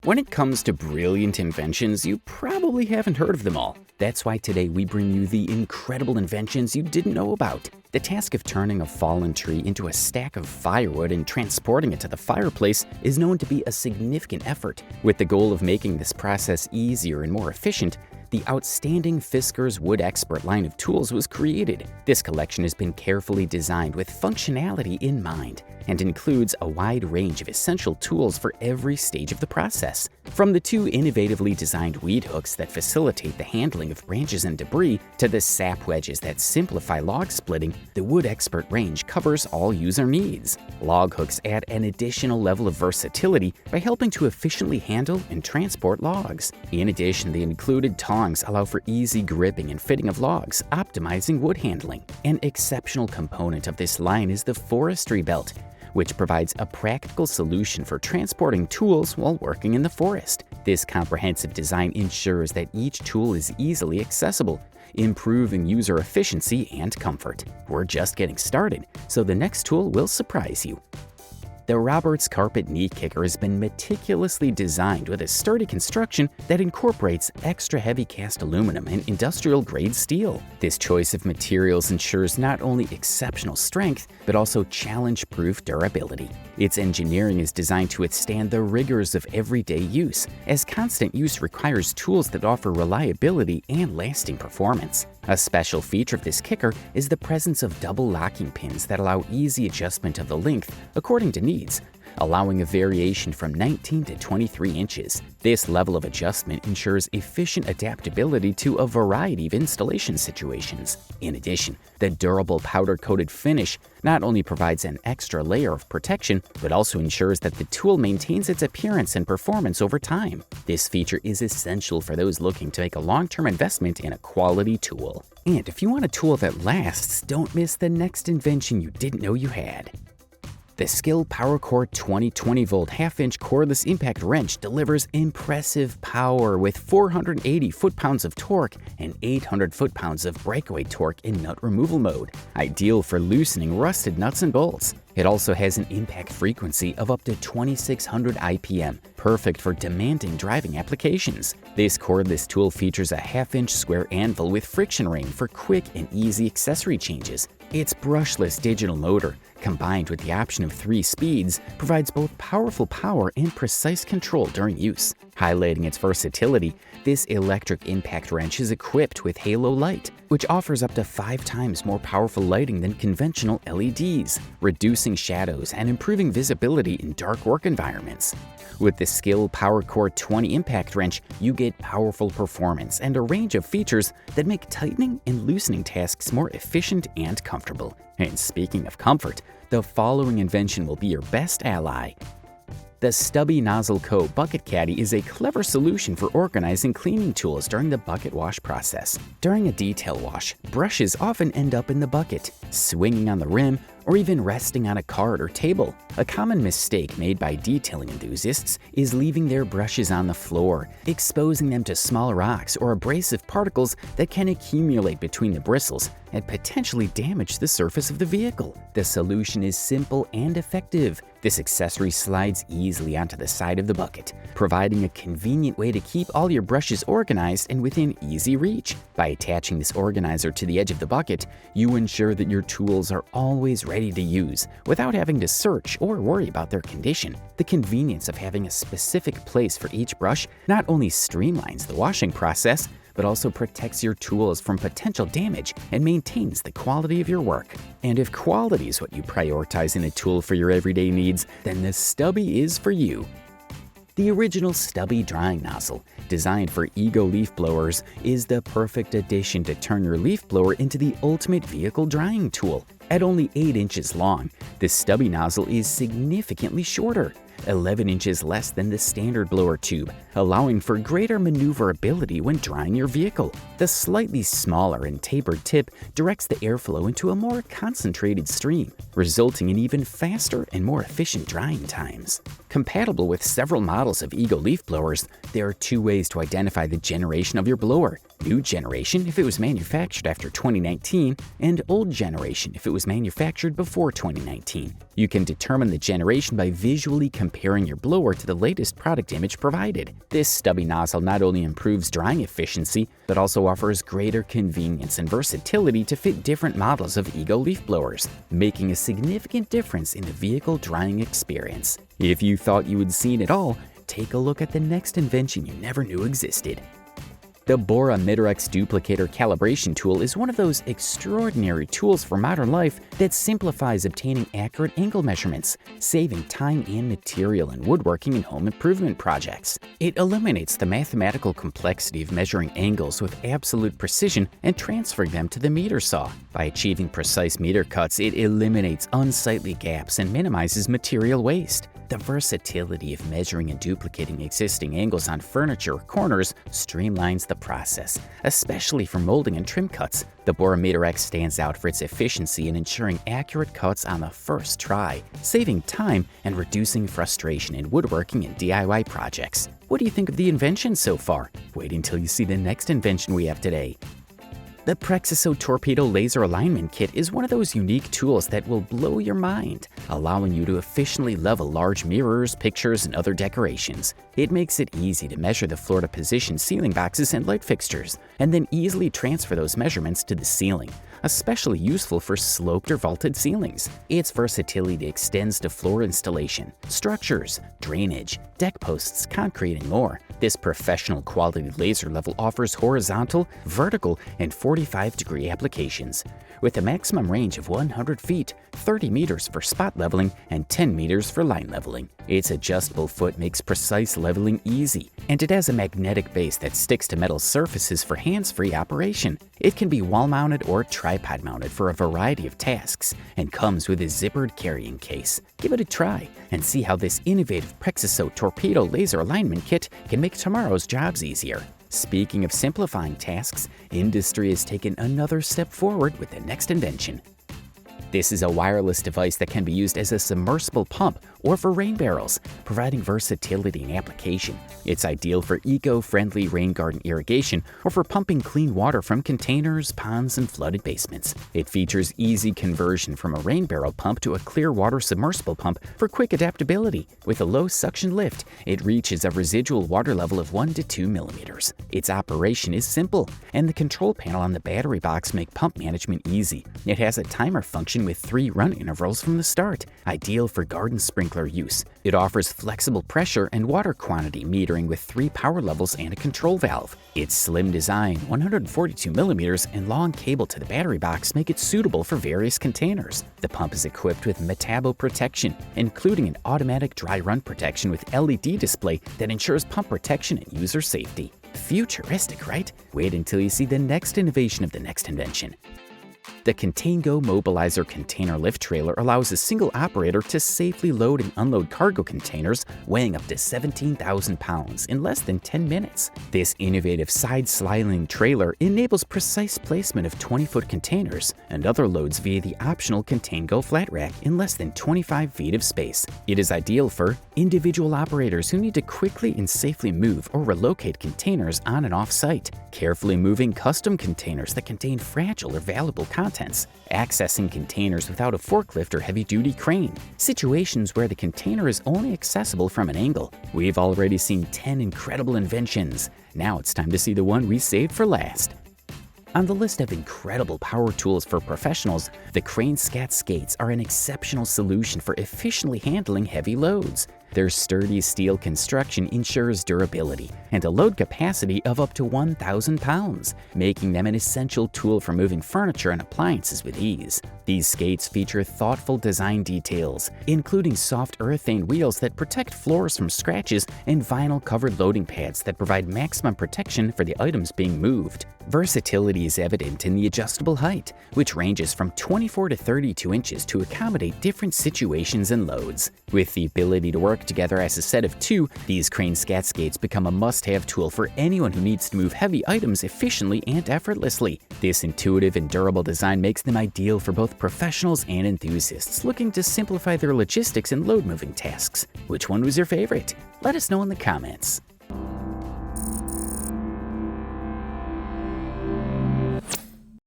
When it comes to brilliant inventions, you probably haven't heard of them all. That's why today we bring you the incredible inventions you didn't know about. The task of turning a fallen tree into a stack of firewood and transporting it to the fireplace is known to be a significant effort. With the goal of making this process easier and more efficient, the outstanding Fisker's Wood Expert line of tools was created. This collection has been carefully designed with functionality in mind and includes a wide range of essential tools for every stage of the process. From the two innovatively designed weed hooks that facilitate the handling of branches and debris to the sap wedges that simplify log splitting, the Wood Expert range covers all user needs. Log hooks add an additional level of versatility by helping to efficiently handle and transport logs. In addition, the included tongs allow for easy gripping and fitting of logs, optimizing wood handling. An exceptional component of this line is the forestry belt, which provides a practical solution for transporting tools while working in the forest. This comprehensive design ensures that each tool is easily accessible, improving user efficiency and comfort. We're just getting started, so the next tool will surprise you. The Roberts Carpet Knee Kicker has been meticulously designed with a sturdy construction that incorporates extra heavy cast aluminum and industrial-grade steel. This choice of materials ensures not only exceptional strength, but also challenge-proof durability. Its engineering is designed to withstand the rigors of everyday use, as constant use requires tools that offer reliability and lasting performance. A special feature of this kicker is the presence of double locking pins that allow easy adjustment of the length according to needs, allowing a variation from 19 to 23 inches. This level of adjustment ensures efficient adaptability to a variety of installation situations. In addition, the durable powder-coated finish not only provides an extra layer of protection, but also ensures that the tool maintains its appearance and performance over time. This feature is essential for those looking to make a long-term investment in a quality tool. And if you want a tool that lasts, don't miss the next invention you didn't know you had. The Skill PowerCore 20-20-volt half-inch cordless impact wrench delivers impressive power with 480 foot-pounds of torque and 800 foot-pounds of breakaway torque in nut removal mode, ideal for loosening rusted nuts and bolts. It also has an impact frequency of up to 2600 IPM, perfect for demanding driving applications. This cordless tool features a half-inch square anvil with friction ring for quick and easy accessory changes. Its brushless digital motor, combined with the option of 3 speeds, provides both powerful power and precise control during use. Highlighting its versatility, this electric impact wrench is equipped with halo light, which offers up to 5 times more powerful lighting than conventional LEDs, reducing shadows and improving visibility in dark work environments. With the Skill PowerCore 20 impact wrench, you get powerful performance and a range of features that make tightening and loosening tasks more efficient and comfortable. And speaking of comfort, the following invention will be your best ally. The Stubby Nozzle Co. Bucket Caddy is a clever solution for organizing cleaning tools during the bucket wash process. During a detail wash, brushes often end up in the bucket, swinging on the rim, or even resting on a cart or table. A common mistake made by detailing enthusiasts is leaving their brushes on the floor, exposing them to small rocks or abrasive particles that can accumulate between the bristles and potentially damage the surface of the vehicle. The solution is simple and effective. This accessory slides easily onto the side of the bucket, providing a convenient way to keep all your brushes organized and within easy reach. By attaching this organizer to the edge of the bucket, you ensure that your tools are always ready to use without having to search or worry about their condition. The convenience of having a specific place for each brush not only streamlines the washing process, but also protects your tools from potential damage and maintains the quality of your work. And if quality is what you prioritize in a tool for your everyday needs, then the Stubby is for you. The original Stubby drying nozzle, designed for Ego leaf blowers, is the perfect addition to turn your leaf blower into the ultimate vehicle drying tool. At only 8 inches long, the Stubby nozzle is significantly shorter, 11 inches less than the standard blower tube, allowing for greater maneuverability when drying your vehicle. The slightly smaller and tapered tip directs the airflow into a more concentrated stream, resulting in even faster and more efficient drying times. Compatible with several models of Ego leaf blowers, there are two ways to identify the generation of your blower: new generation if it was manufactured after 2019, and old generation if it was manufactured before 2019. You can determine the generation by visually comparing your blower to the latest product image provided. This stubby nozzle not only improves drying efficiency, but also offers greater convenience and versatility to fit different models of Ego leaf blowers, making a significant difference in the vehicle drying experience. If you thought you had seen it all, take a look at the next invention you never knew existed. The Bora Midrex Duplicator Calibration Tool is one of those extraordinary tools for modern life that simplifies obtaining accurate angle measurements, saving time and material in woodworking and home improvement projects. It eliminates the mathematical complexity of measuring angles with absolute precision and transferring them to the meter saw. By achieving precise meter cuts, it eliminates unsightly gaps and minimizes material waste. The versatility of measuring and duplicating existing angles on furniture or corners streamlines the process, especially for molding and trim cuts. The Bora Midrex stands out for its efficiency in ensuring accurate cuts on the first try, saving time and reducing frustration in woodworking and DIY projects. What do you think of the invention so far? Wait until you see the next invention we have today. The Prexiso Torpedo Laser Alignment Kit is one of those unique tools that will blow your mind, allowing you to efficiently level large mirrors, pictures, and other decorations. It makes it easy to measure the floor to position ceiling boxes and light fixtures, and then easily transfer those measurements to the ceiling, especially useful for sloped or vaulted ceilings. Its versatility extends to floor installation, structures, drainage, deck posts, concrete, and more. This professional quality laser level offers horizontal, vertical, and 45-degree applications, with a maximum range of 100 feet, 30 meters for spot leveling, and 10 meters for line leveling. Its adjustable foot makes precise leveling easy, and it has a magnetic base that sticks to metal surfaces for hands-free operation. It can be wall-mounted or tripod-mounted for a variety of tasks, and comes with a zippered carrying case. Give it a try and see how this innovative Prexiso Torpedo Laser Alignment Kit can make tomorrow's jobs easier. Speaking of simplifying tasks, industry has taken another step forward with the next invention. This is a wireless device that can be used as a submersible pump or for rain barrels, providing versatility in application. It's ideal for eco-friendly rain garden irrigation or for pumping clean water from containers, ponds, and flooded basements. It features easy conversion from a rain barrel pump to a clear water submersible pump for quick adaptability. With a low suction lift, it reaches a residual water level of 1 to 2 millimeters. Its operation is simple, and the control panel on the battery box make pump management easy. It has a timer function with 3 run intervals from the start, ideal for garden sprinkler use. It offers flexible pressure and water quantity metering with 3 power levels and a control valve. Its slim design, 142 millimeters, and long cable to the battery box make it suitable for various containers. The pump is equipped with metabo protection, including an automatic dry run protection with LED display that ensures pump protection and user safety. Futuristic, right? Wait until you see the next innovation of the next invention. The Containgo Mobilizer Container Lift Trailer allows a single operator to safely load and unload cargo containers weighing up to 17,000 pounds in less than 10 minutes. This innovative side-sliding trailer enables precise placement of 20-foot containers and other loads via the optional Containgo flat rack in less than 25 feet of space. It is ideal for individual operators who need to quickly and safely move or relocate containers on and off site, carefully moving custom containers that contain fragile or valuable contents, accessing containers without a forklift or heavy-duty crane, situations where the container is only accessible from an angle. We've already seen 10 incredible inventions. Now it's time to see the one we saved for last. On the list of incredible power tools for professionals, the Crane Scat Skates are an exceptional solution for efficiently handling heavy loads. Their sturdy steel construction ensures durability and a load capacity of up to 1,000 pounds, making them an essential tool for moving furniture and appliances with ease. These skates feature thoughtful design details, including soft urethane wheels that protect floors from scratches and vinyl-covered loading pads that provide maximum protection for the items being moved. Versatility is evident in the adjustable height, which ranges from 24 to 32 inches to accommodate different situations and loads. With the ability to work together as a set of two, these crane scat skates become a must-have tool for anyone who needs to move heavy items efficiently and effortlessly. This intuitive and durable design makes them ideal for both professionals and enthusiasts looking to simplify their logistics and load-moving tasks. Which one was your favorite? Let us know in the comments.